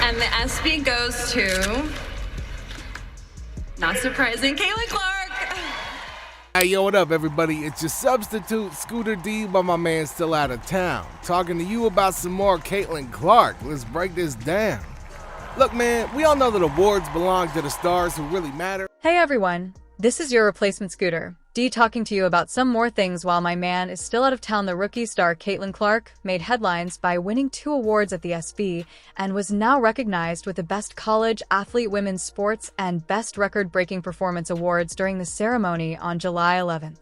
And the ESPY goes to, not surprising, Caitlin Clark. Hey, yo, what up, everybody? It's your substitute, Scooter D, but my man's still out of town. Talking to you about some more Caitlin Clark. Let's break this down. Look, man, we all know that awards belong to the stars who really matter. Hey, everyone. This is your replacement Scooter, D, talking to you about some more things while my man is still out of town. The rookie star Caitlin Clark made headlines by winning 2 awards at the ESPY and was now recognized with the Best College Athlete Women's Sports and Best Record-Breaking Performance Awards during the ceremony on July 11th.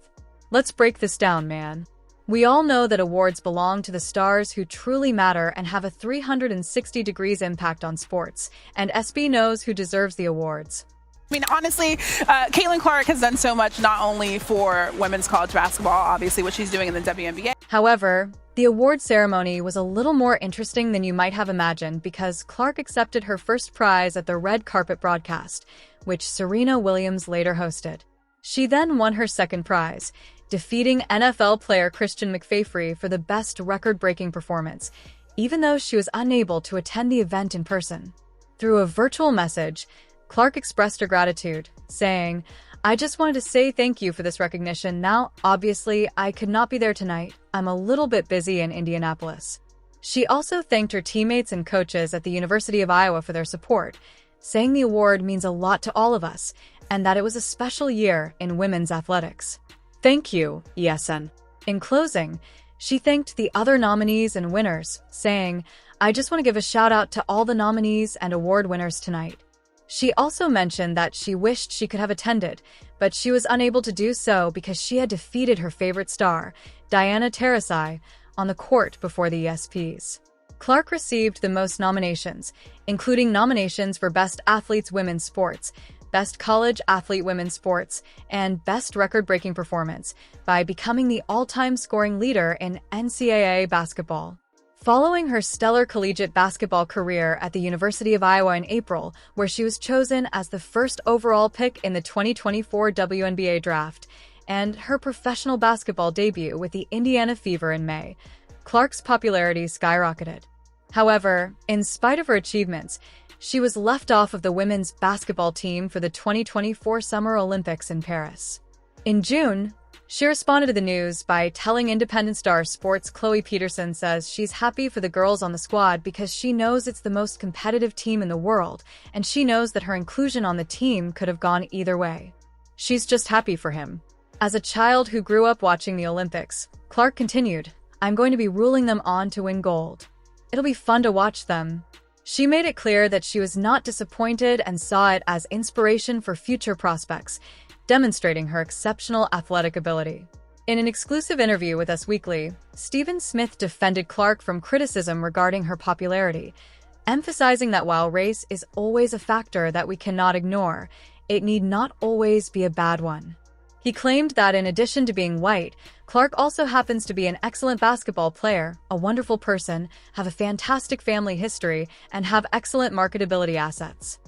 Let's break this down, man. We all know that awards belong to the stars who truly matter and have a 360 degrees impact on sports, and ESPY knows who deserves the awards. I mean, honestly, Caitlin Clark has done so much not only for women's college basketball, obviously what she's doing in the WNBA. However, the award ceremony was a little more interesting than you might have imagined because Clark accepted her first prize at the red carpet broadcast, which Serena Williams later hosted. She then won her second prize, defeating NFL player Christian McCaffrey for the best record-breaking performance, even though she was unable to attend the event in person. Through a virtual message, Clark expressed her gratitude, saying, "I just wanted to say thank you for this recognition. Now, obviously, I could not be there tonight. I'm a little bit busy in Indianapolis." She also thanked her teammates and coaches at the University of Iowa for their support, saying the award means a lot to all of us and that it was a special year in women's athletics. Thank you, ESN. In closing, she thanked the other nominees and winners, saying, "I just want to give a shout out to all the nominees and award winners tonight." She also mentioned that she wished she could have attended, but she was unable to do so because she had defeated her favorite star, Diana Taurasi, on the court before the ESPYs. Clark received the most nominations, including nominations for Best Athletes Women's Sports, Best College Athlete Women's Sports, and Best Record-Breaking Performance, by becoming the all-time scoring leader in NCAA basketball. Following her stellar collegiate basketball career at the University of Iowa in April, where she was chosen as the first overall pick in the 2024 WNBA draft, and her professional basketball debut with the Indiana Fever in May, Clark's popularity skyrocketed. However, in spite of her achievements, she was left off of the women's basketball team for the 2024 Summer Olympics in Paris. In June, she responded to the news by telling Independent Star Sports' Chloe Peterson says she's happy for the girls on the squad because she knows it's the most competitive team in the world, and she knows that her inclusion on the team could have gone either way. She's just happy for him. As a child who grew up watching the Olympics, Clark continued, "I'm going to be ruling them on to win gold. It'll be fun to watch them." She made it clear that she was not disappointed and saw it as inspiration for future prospects, demonstrating her exceptional athletic ability. In an exclusive interview with Us Weekly, Stephen Smith defended Clark from criticism regarding her popularity, emphasizing that while race is always a factor that we cannot ignore, it need not always be a bad one. He claimed that in addition to being white, Clark also happens to be an excellent basketball player, a wonderful person, have a fantastic family history, and have excellent marketability assets.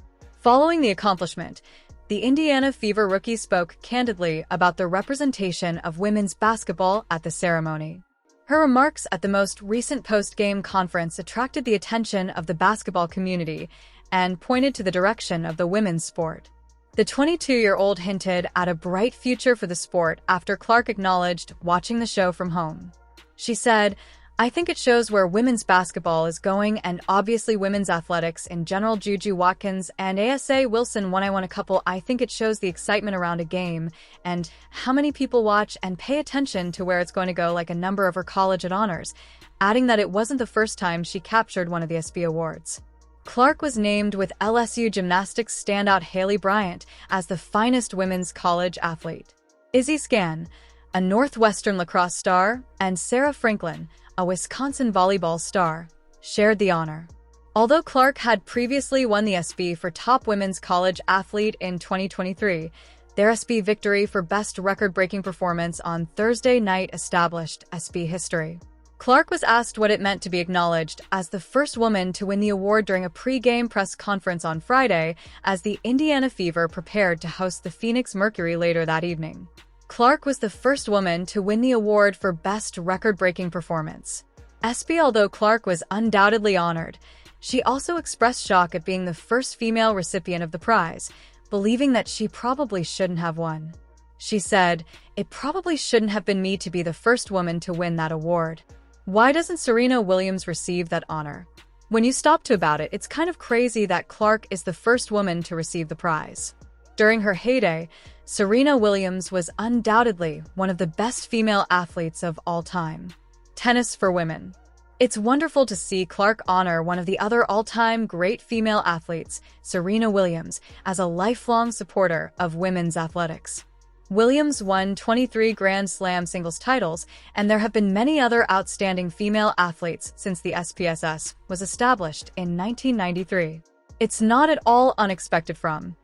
Following the accomplishment, the Indiana Fever rookie spoke candidly about the representation of women's basketball at the ceremony. Her remarks at the most recent post-game conference attracted the attention of the basketball community and pointed to the direction of the women's sport. The 22-year-old hinted at a bright future for the sport after Clark acknowledged watching the show from home. She said, "I think it shows where women's basketball is going and obviously women's athletics in general. Juju Watkins and Asa Wilson won. I won a couple. I think it shows the excitement around a game and how many people watch and pay attention to where it's going to go, like a number of her college at honors," adding that it wasn't the first time she captured one of the ESPY awards. Clark was named with LSU gymnastics standout Haley Bryant as the finest women's college athlete. Izzy Scan, a Northwestern lacrosse star, and Sarah Franklin, a Wisconsin volleyball star, shared the honor. Although Clark had previously won the ESPY for top women's college athlete in 2023, their ESPY victory for best record-breaking performance on Thursday night established ESPY history. Clark was asked what it meant to be acknowledged as the first woman to win the award during a pre-game press conference on Friday as the Indiana Fever prepared to host the Phoenix Mercury later that evening. Clark was the first woman to win the award for Best Record-Breaking Performance. ESPY, although Clark was undoubtedly honored, She also expressed shock at being the first female recipient of the prize, believing that she probably shouldn't have won. She said, "It probably shouldn't have been me to be the first woman to win that award. Why doesn't Serena Williams receive that honor?" When you stop to about it, it's kind of crazy that Clark is the first woman to receive the prize. During her heyday, Serena Williams was undoubtedly one of the best female athletes of all time. Tennis for women. It's wonderful to see Clark honor one of the other all-time great female athletes, Serena Williams, as a lifelong supporter of women's athletics. Williams won 23 Grand Slam singles titles, and there have been many other outstanding female athletes since the SPSS was established in 1993. It's not at all unexpected from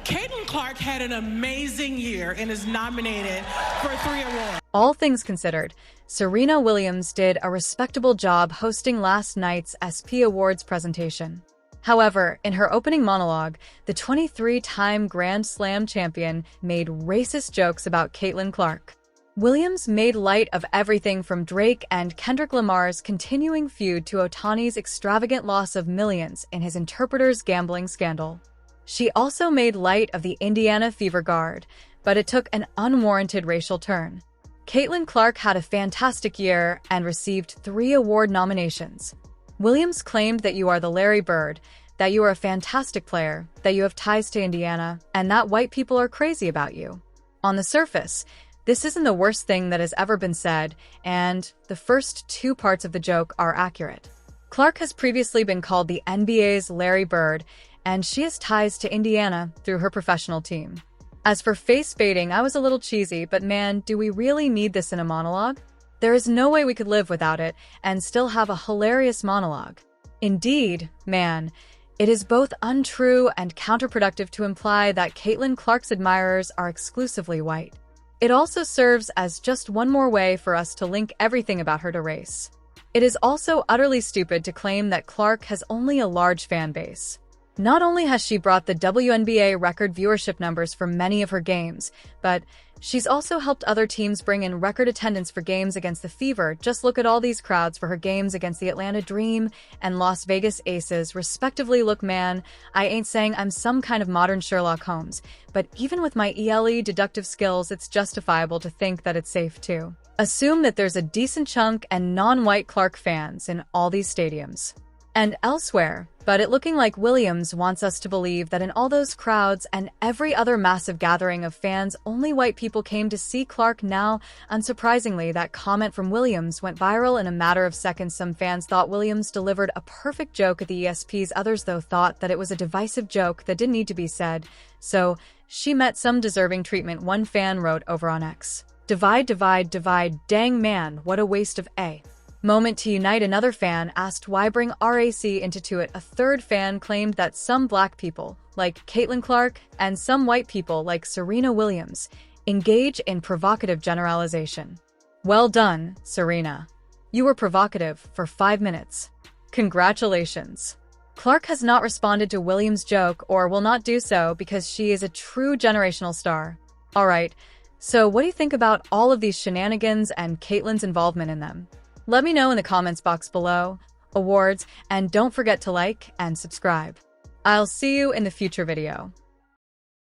Caitlin Clark had an amazing year and is nominated for 3 awards. All things considered, Serena Williams did a respectable job hosting last night's ESPY Awards presentation. However, in her opening monologue, the 23-time Grand Slam champion made racist jokes about Caitlin Clark. Williams made light of everything from Drake and Kendrick Lamar's continuing feud to Ohtani's extravagant loss of millions in his interpreter's gambling scandal. She also made light of the Indiana Fever Guard, but it took an unwarranted racial turn. Caitlin Clark had a fantastic year and received 3 award nominations. Williams claimed that you are the Larry Bird, that you are a fantastic player, that you have ties to Indiana, and that white people are crazy about you. On the surface, this isn't the worst thing that has ever been said, and the first 2 parts of the joke are accurate. Clark has previously been called the NBA's Larry Bird, and she has ties to Indiana through her professional team. As for face baiting, I was a little cheesy, but man, do we really need this in a monologue? There is no way we could live without it and still have a hilarious monologue. Indeed, man, it is both untrue and counterproductive to imply that Caitlin Clark's admirers are exclusively white. It also serves as just one more way for us to link everything about her to race. It is also utterly stupid to claim that Clark has only a large fan base. Not only has she brought the WNBA record viewership numbers for many of her games, but she's also helped other teams bring in record attendance for games against the Fever. Just look at all these crowds for her games against the Atlanta Dream and Las Vegas Aces, respectively. Look, man, I ain't saying I'm some kind of modern Sherlock Holmes, but even with my ELE deductive skills, it's justifiable to think that it's safe to assume that there's a decent chunk and non-white Clark fans in all these stadiums and elsewhere, but it looking like Williams wants us to believe that in all those crowds and every other massive gathering of fans, only white people came to see Clark. Now, unsurprisingly, that comment from Williams went viral in a matter of seconds. Some fans thought Williams delivered a perfect joke at the ESPYs. Others, though, thought that it was a divisive joke that didn't need to be said. So, she met some deserving treatment, one fan wrote over on X. Divide, divide, divide, dang man, what a waste of a moment to unite. Another fan asked why bring RAC into it. A third fan claimed that some black people, like Caitlin Clark, and some white people, like Serena Williams, engage in provocative generalization. Well done, Serena. You were provocative for 5 minutes. Congratulations. Clark has not responded to Williams' joke or will not do so because she is a true generational star. Alright, so what do you think about all of these shenanigans and Caitlin's involvement in them? Let me know in the comments box below. Awards, and don't forget to like and subscribe. I'll see you in the future video.